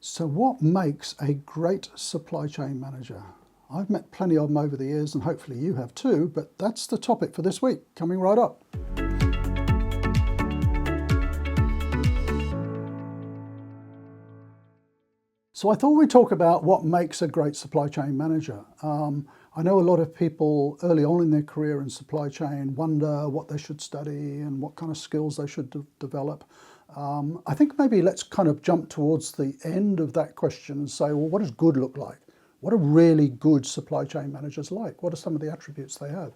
So what makes a great supply chain manager? I've met plenty of them over the years, and hopefully you have too, but that's the topic for this week, coming right up. So I thought we'd talk about what makes a great supply chain manager. I know a lot of people early on in their career in supply chain wonder what they should study and what kind of skills they should develop. I think maybe let's kind of jump towards the end of that question and say, well, what does good look like? What are really good supply chain managers like? What are some of the attributes they have?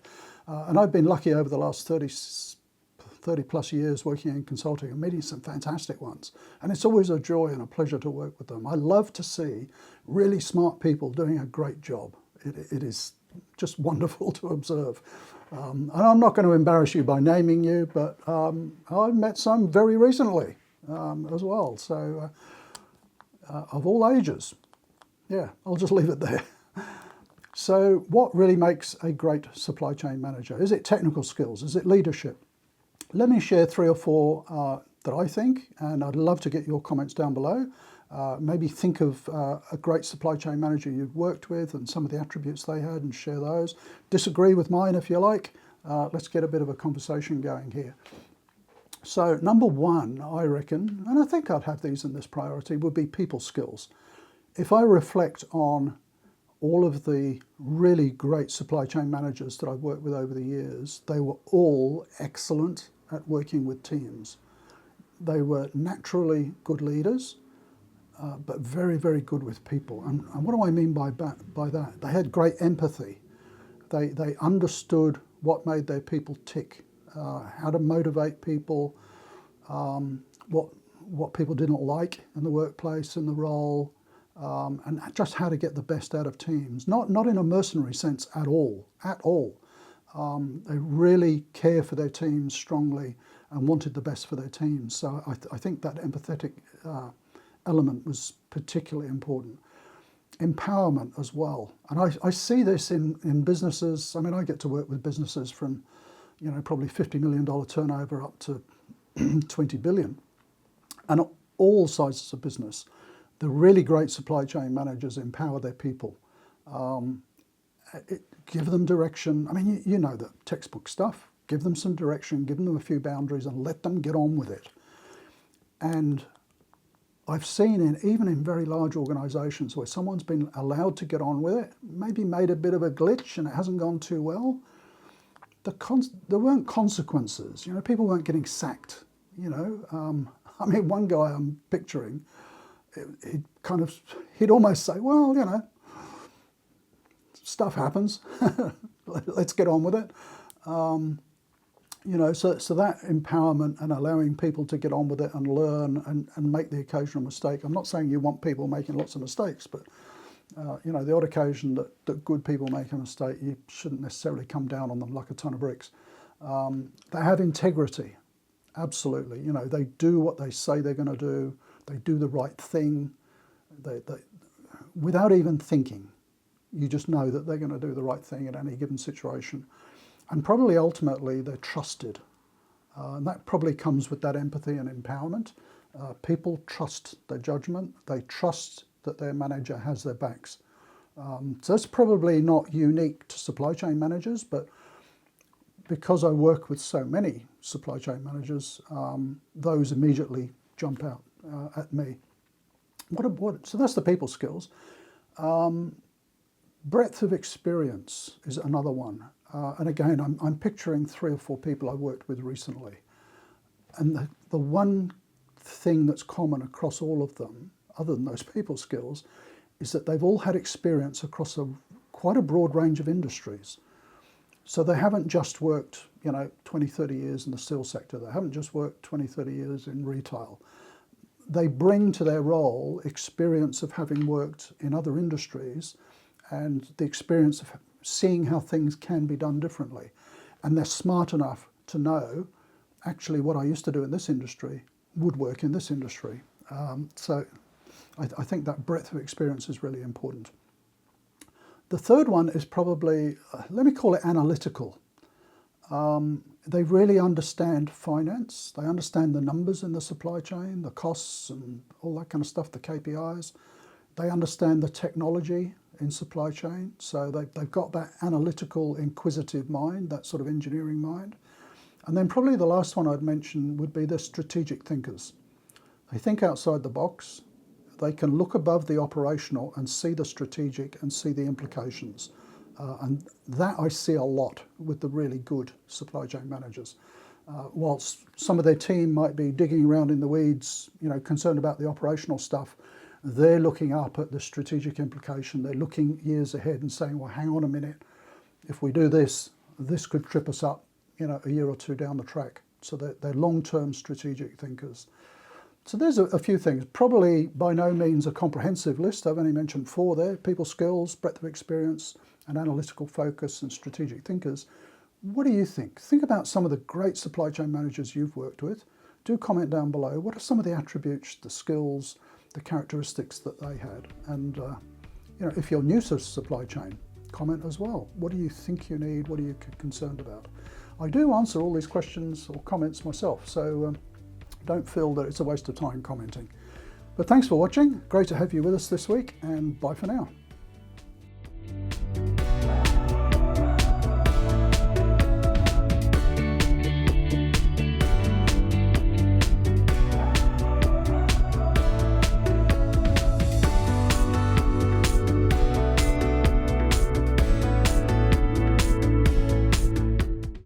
And I've been lucky over the last 30 plus years working in consulting and meeting some fantastic ones. And it's always a joy and a pleasure to work with them. I love to see really smart people doing a great job. It is just wonderful to observe. And I'm not going to embarrass you by naming you, but I've met some very recently as well. So of all ages. Yeah, I'll just leave it there. So what really makes a great supply chain manager? Is it technical skills? Is it leadership? Let me share 3 or 4 that I think, and I'd love to get your comments down below. Maybe think of a great supply chain manager you've worked with and some of the attributes they had and share those. Disagree with mine if you like. Let's get a bit of a conversation going here. So number 1, I reckon, and I think I'd have these in this priority, would be people skills. If I reflect on all of the really great supply chain managers that I've worked with over the years, they were all excellent at working with teams. They were naturally good leaders, but very, very good with people. And what do I mean by that? They had great empathy. They understood what made their people tick, how to motivate people, what people didn't like in the workplace, in the role, and just how to get the best out of teams. Not in a mercenary sense at all. They really care for their teams strongly and wanted the best for their teams. So I think that empathetic element was particularly important. Empowerment as well. And I see this in businesses. I mean, I get to work with businesses from, probably $50 million turnover up to 20 billion. And all sizes of business. The really great supply chain managers empower their people. Give them direction. I mean, you know the textbook stuff. Give them some direction, give them a few boundaries and let them get on with it. And I've seen even in very large organisations where someone's been allowed to get on with it, maybe made a bit of a glitch and it hasn't gone too well, there weren't consequences. People weren't getting sacked. I mean, one guy I'm picturing, he'd almost say, well, stuff happens. Let's get on with it. So that empowerment and allowing people to get on with it and learn and make the occasional mistake. I'm not saying you want people making lots of mistakes, but the odd occasion that good people make a mistake, you shouldn't necessarily come down on them like a ton of bricks. They have integrity, absolutely. They do what they say they're going to do. They do the right thing. They without even thinking. You just know that they're going to do the right thing in any given situation. And probably ultimately they're trusted. And that probably comes with that empathy and empowerment. People trust their judgment. They trust that their manager has their backs. So that's probably not unique to supply chain managers, but because I work with so many supply chain managers, those immediately jump out at me. So that's the people skills. Breadth of experience is another one. And again, I'm picturing 3 or 4 people I've worked with recently. And the one thing that's common across all of them, other than those people skills, is that they've all had experience across quite a broad range of industries. So they haven't just worked, 20, 30 years in the steel sector. They haven't just worked 20, 30 years in retail. They bring to their role experience of having worked in other industries and the experience of seeing how things can be done differently. And they're smart enough to know, actually, what I used to do in this industry would work in this industry. So I think that breadth of experience is really important. The third one is probably, let me call it analytical. They really understand finance. They understand the numbers in the supply chain, the costs and all that kind of stuff, the KPIs. They understand the technology in supply chain. So they've got that analytical, inquisitive mind, that sort of engineering mind. And then probably the last one I'd mention would be the strategic thinkers. They think outside the box. They can look above the operational and see the strategic and see the implications. And that I see a lot with the really good supply chain managers. Whilst some of their team might be digging around in the weeds, concerned about the operational stuff, they're looking up at the strategic implication. They're looking years ahead and saying, well, hang on a minute. If we do this, this could trip us up, a year or two down the track. So they're long-term strategic thinkers. So there's a few things. Probably by no means a comprehensive list. I've only mentioned 4 there: people skills, breadth of experience, and analytical focus and strategic thinkers. What do you think? Think about some of the great supply chain managers you've worked with. Do comment down below. What are some of the attributes, the skills, the characteristics that they had? And if you're new to supply chain, comment as well. What do you think you need? What are you concerned about? I do answer all these questions or comments myself, so don't feel that it's a waste of time commenting. But thanks for watching. Great to have you with us this week, and bye for now.